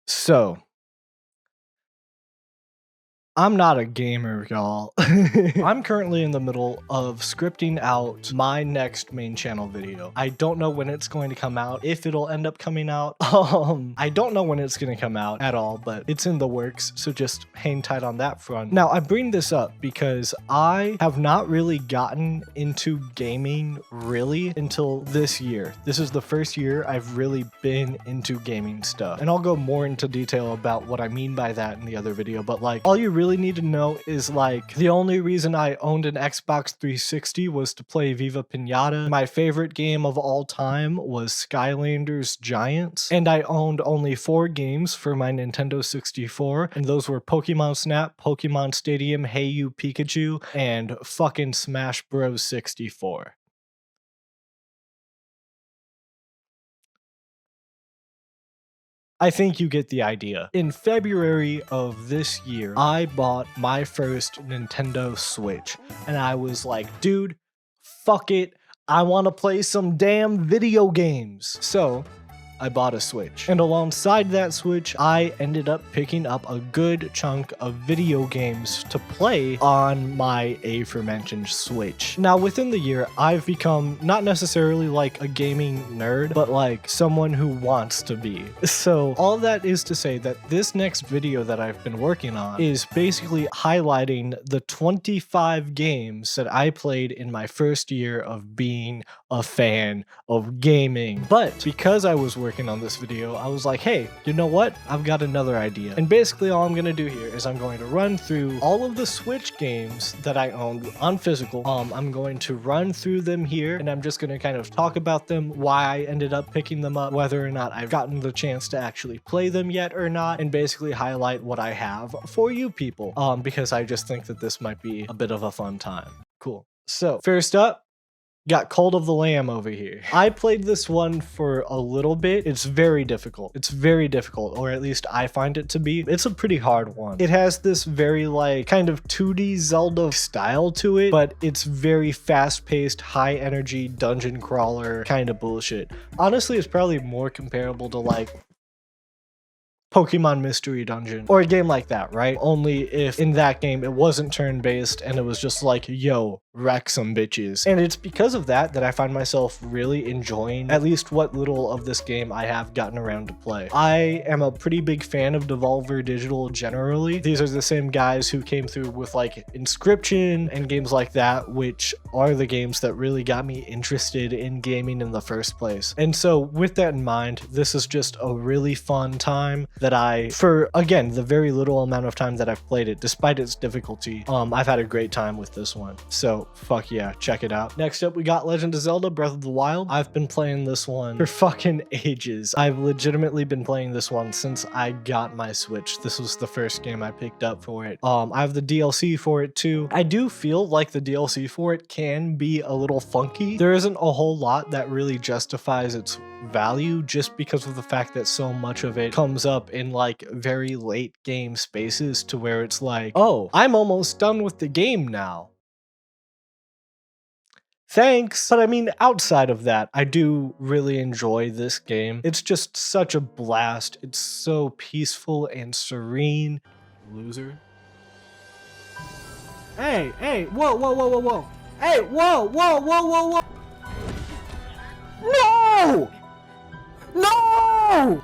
So, I'm not a gamer, y'all. I'm currently in the middle of scripting out my next main channel video. I don't know when it's going to come out, if it'll end up coming out. I don't know when it's going to come out at all, but it's in the works, so just hang tight on that front. Now, I bring this up because I have not really gotten into gaming really until this year. This is the first year I've really been into gaming stuff, and I'll go more into detail about what I mean by that in the other video, but like, all you really need to know is like, the only reason I owned an Xbox 360 was to play Viva Pinata. My favorite game of all time was Skylanders Giants, and I owned only 4 games for my Nintendo 64, and those were Pokemon Snap, Pokemon Stadium, Hey You Pikachu, and fucking Smash Bros. 64. I think you get the idea. In February of this year, I bought my first Nintendo Switch, and I was like, dude, fuck it, I want to play some damn video games. So I bought a Switch, and alongside that Switch, I ended up picking up a good chunk of video games to play on my aforementioned Switch. Now, within the year, I've become not necessarily like a gaming nerd, but like someone who wants to be. So all that is to say that this next video that I've been working on is basically highlighting the 25 games that I played in my first year of being a fan of gaming. But because I was working on this video, I was like, hey, you know what? I've got another idea. And basically all I'm going to do here is I'm going to run through all of the Switch games that I owned on physical. I'm going to run through them here, and I'm just going to kind of talk about them, why I ended up picking them up, whether or not I've gotten the chance to actually play them yet or not, and basically highlight what I have for you people, because I just think that this might be a bit of a fun time. Cool. So first up, got Cult of the Lamb over here. I played this one for a little bit. It's very difficult. It's very difficult, or at least I find it to be. It's a pretty hard one. It has this very like kind of 2D Zelda style to it, but it's very fast-paced, high-energy dungeon crawler kind of bullshit. Honestly, it's probably more comparable to like Pokemon Mystery Dungeon, or a game like that, right? Only if in that game it wasn't turn-based and it was just like, yo, wreck some bitches. And it's because of that that I find myself really enjoying at least what little of this game I have gotten around to play. I am a pretty big fan of Devolver Digital generally. These are the same guys who came through with like Inscription and games like that, which are the games that really got me interested in gaming in the first place. And so with that in mind, this is just a really fun time that I, for again, the very little amount of time that I've played it, despite its difficulty, I've had a great time with this one. So fuck yeah, check it out. Next up, we got Legend of Zelda Breath of the Wild. I've been playing this one for fucking ages. I've legitimately been playing this one since I got my Switch. This was the first game I picked up for it. I have the DLC for it too. I do feel like the DLC for it can be a little funky. There isn't a whole lot that really justifies its value just because of the fact that so much of it comes up in like very late game spaces to where it's like, oh, I'm almost done with the game now. Thanks. But I mean, outside of that, I do really enjoy this game. It's just such a blast. It's so peaceful and serene. Loser. Hey, whoa, whoa, whoa, whoa, whoa. Hey, whoa, whoa, whoa, whoa, whoa. No! No!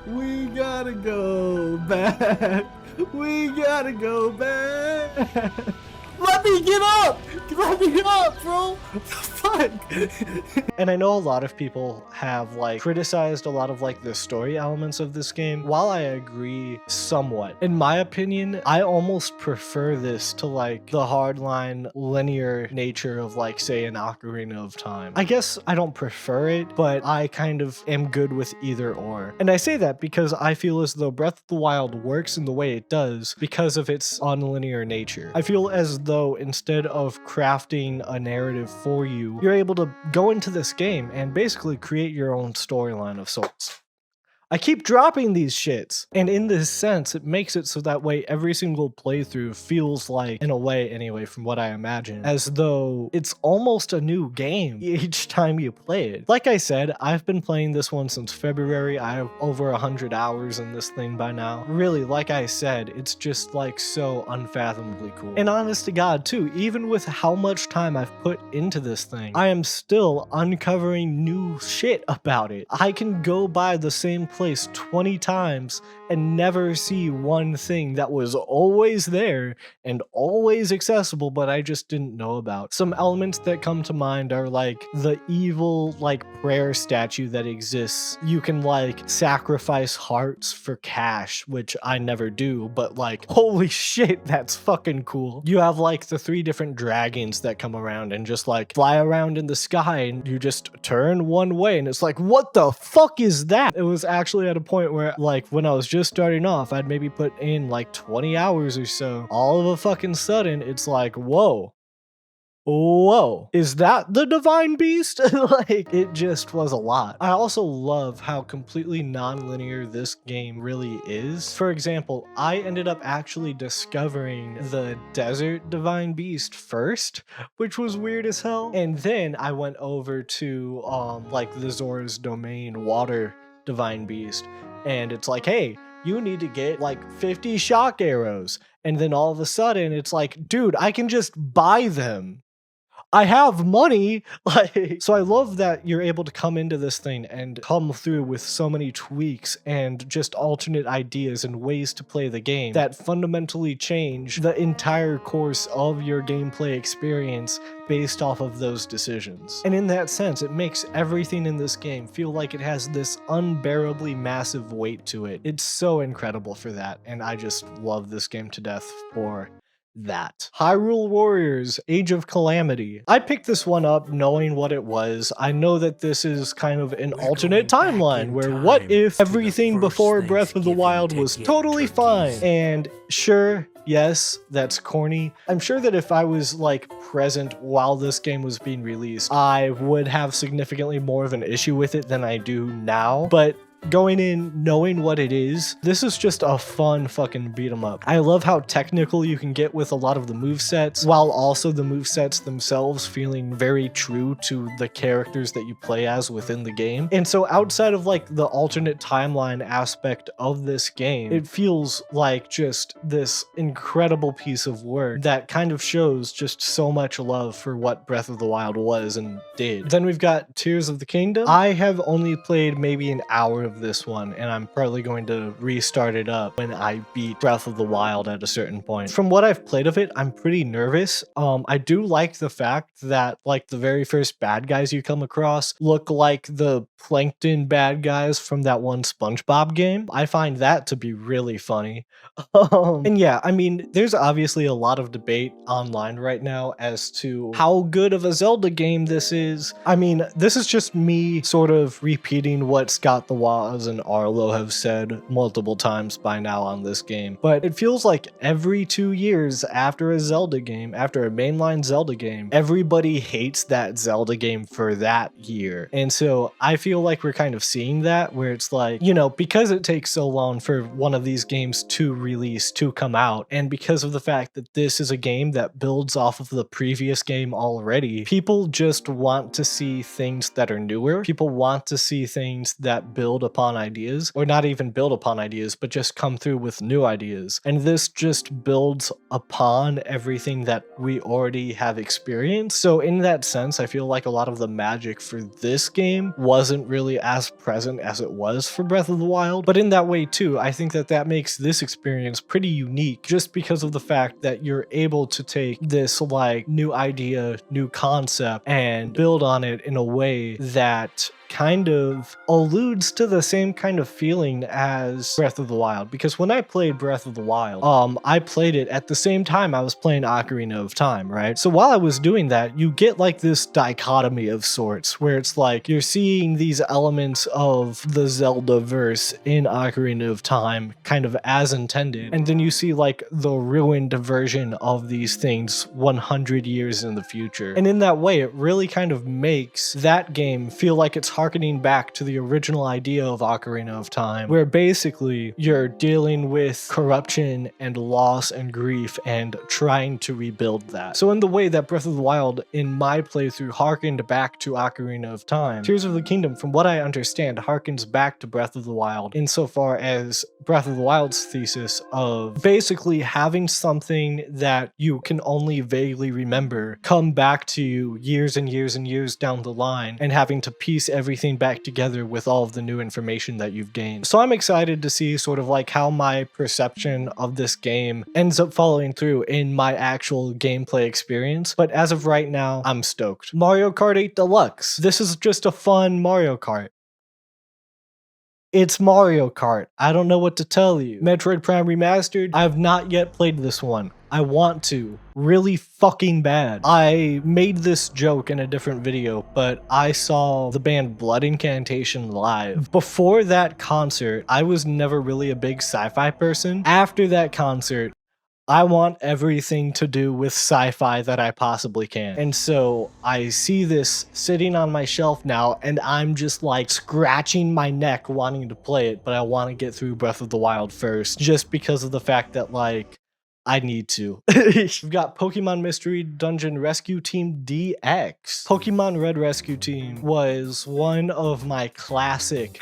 We gotta go back. We gotta go back. Let me get up! Let me up, bro! What the fuck? And I know a lot of people have like criticized a lot of like the story elements of this game. While I agree somewhat, in my opinion, I almost prefer this to like the hardline linear nature of like, say, an Ocarina of Time. I guess I don't prefer it, but I kind of am good with either or. And I say that because I feel as though Breath of the Wild works in the way it does because of its unlinear nature. I feel as though instead of crafting a narrative for you, you're able to go into this game and basically create your own storyline of sorts. I keep dropping these shits. And in this sense, it makes it so that way every single playthrough feels like, in a way anyway, from what I imagine, as though it's almost a new game each time you play it. Like I said, I've been playing this one since February. I have over 100 hours in this thing by now. Really, like I said, it's just like so unfathomably cool. And honest to God too, even with how much time I've put into this thing, I am still uncovering new shit about it. I can go by the same place 20 times and never see one thing that was always there and always accessible, but I just didn't know about. Some elements that come to mind are like the evil like prayer statue that exists. You can like sacrifice hearts for cash, which I never do, but like holy shit, that's fucking cool. You have like the 3 different dragons that come around and just like fly around in the sky, and you just turn one way and it's like, what the fuck is that? It was actually at a point where like when I was just starting off, I'd maybe put in like 20 hours or so. All of a fucking sudden, it's like, whoa, is that the divine beast? Like, it just was a lot. I also love how completely non-linear this game really is. For example, I ended up actually discovering the desert divine beast first, which was weird as hell. And then I went over to like the Zora's Domain water divine beast, and it's like, hey, you need to get like 50 shock arrows. And then all of a sudden it's like, dude, I can just buy them. I have money. Like, so I love that you're able to come into this thing and come through with so many tweaks and just alternate ideas and ways to play the game that fundamentally change the entire course of your gameplay experience based off of those decisions. And in that sense, it makes everything in this game feel like it has this unbearably massive weight to it. It's so incredible for that, and I just love this game to death for that. Hyrule Warriors Age of Calamity. I picked this one up knowing what it was. I know that this is kind of an alternate timeline where what if everything before Breath of the Wild was totally fine? And sure, yes, that's corny. I'm sure that if I was like present while this game was being released, I would have significantly more of an issue with it than I do now. But going in knowing what it is, this is just a fun fucking beat 'em up. I love how technical you can get with a lot of the movesets, while also the movesets themselves feeling very true to the characters that you play as within the game. And so outside of like the alternate timeline aspect of this game, it feels like just this incredible piece of work that kind of shows just so much love for what Breath of the Wild was and did. Then we've got Tears of the Kingdom. I have only played maybe an hour of this one, and I'm probably going to restart it up when I beat Breath of the Wild at a certain point. From what I've played of it, I'm pretty nervous. I do like the fact that like the very first bad guys you come across look like the plankton bad guys from that one SpongeBob game. I find that to be really funny. And yeah, I mean, there's obviously a lot of debate online right now as to how good of a Zelda game this is. I mean, this is just me sort of repeating what Scott the Waz and Arlo have said multiple times by now on this game. But it feels like every 2 years after a Zelda game, after a mainline Zelda game, everybody hates that Zelda game for that year. And so I feel like we're kind of seeing that, where it's like, you know, because it takes so long for one of these games to release, to come out, and because of the fact that this is a game that builds off of the previous game already, people just want to see things that are newer. People want to see things that build upon ideas, or not even build upon ideas, but just come through with new ideas. And this just builds upon everything that we already have experienced. So in that sense, I feel like a lot of the magic for this game wasn't really as present as it was for Breath of the Wild. But in that way too, I think that that makes this experience pretty unique, just because of the fact that you're able to take this like new idea, new concept, and build on it in a way that kind of alludes to the same kind of feeling as Breath of the Wild. Because when I played Breath of the Wild, I played it at the same time I was playing Ocarina of Time, right? So while I was doing that, you get like this dichotomy of sorts, where it's like you're seeing these elements of the Zelda verse in Ocarina of Time kind of as intended, and then you see like the ruined version of these things 100 years in the future. And in that way, it really kind of makes that game feel like it's harkening back to the original idea of Ocarina of Time, where basically you're dealing with corruption and loss and grief and trying to rebuild that. So in the way that Breath of the Wild in my playthrough harkened back to Ocarina of Time, Tears of the Kingdom, from what I understand, harkens back to Breath of the Wild insofar as Breath of the Wild's thesis of basically having something that you can only vaguely remember come back to you years and years and years down the line, and having to piece everything back together with all of the new information that you've gained. So I'm excited to see sort of like how my perception of this game ends up following through in my actual gameplay experience. But as of right now, I'm stoked. Mario Kart 8 Deluxe. This is just a fun Mario Kart. It's Mario Kart. I don't know what to tell you. Metroid Prime Remastered. I have not yet played this one. I want to really fucking bad. I made this joke in a different video, but I saw the band Blood Incantation live. Before that concert, I was never really a big sci-fi person. After that concert, I want everything to do with sci-fi that I possibly can. And so I see this sitting on my shelf now, and I'm just like scratching my neck wanting to play it, but I want to get through Breath of the Wild first, just because of the fact that like, I need to. We've got Pokemon Mystery Dungeon Rescue Team DX. Pokemon Red Rescue Team was one of my classic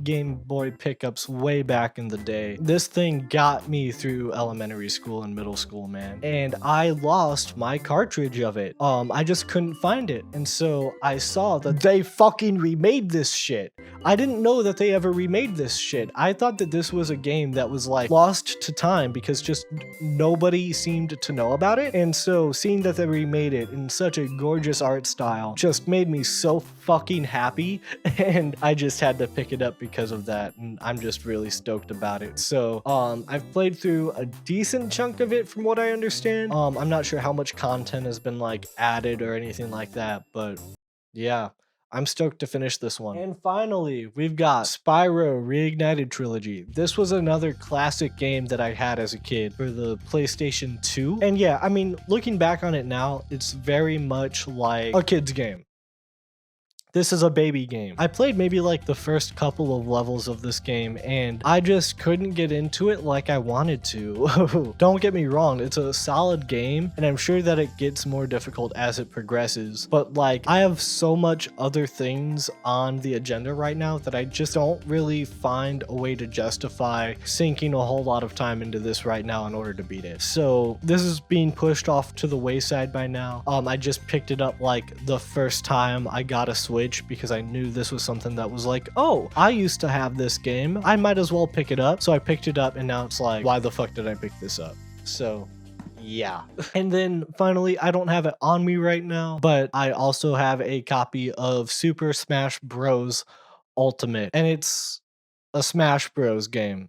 Game Boy pickups way back in the day. This thing got me through elementary school and middle school, man. And I lost my cartridge of it. I just couldn't find it. And so I saw that they fucking remade this shit. I didn't know that they ever remade this shit. I thought that this was a game that was like lost to time because just nobody seemed to know about it. And so seeing that they remade it in such a gorgeous art style just made me so fucking happy, and I just had to pick it up because of that, and I'm just really stoked about it. So I've played through a decent chunk of it from what I understand. I'm not sure how much content has been like added or anything like that, but yeah, I'm stoked to finish this one. And finally, we've got Spyro Reignited Trilogy. This was another classic game that I had as a kid for the PlayStation 2. And yeah, I mean, looking back on it now, it's very much like a kid's game. This is a baby game. I played maybe like the first couple of levels of this game, and I just couldn't get into it like I wanted to. Don't get me wrong, it's a solid game, and I'm sure that it gets more difficult as it progresses, but like I have so much other things on the agenda right now that I just don't really find a way to justify sinking a whole lot of time into this right now in order to beat it. So this is being pushed off to the wayside by now. I just picked it up like the first time I got a Switch, because I knew this was something that was like, oh, I used to have this game, I might as well pick it up. So I picked it up, and now it's like, why the fuck did I pick this up? So yeah. And then finally, I don't have it on me right now, but I also have a copy of Super Smash Bros. Ultimate, and it's a Smash Bros. Game.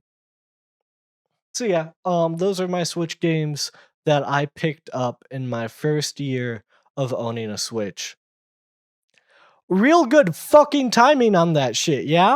So yeah, those are my Switch games that I picked up in my first year of owning a Switch. Real good fucking timing on that shit, yeah?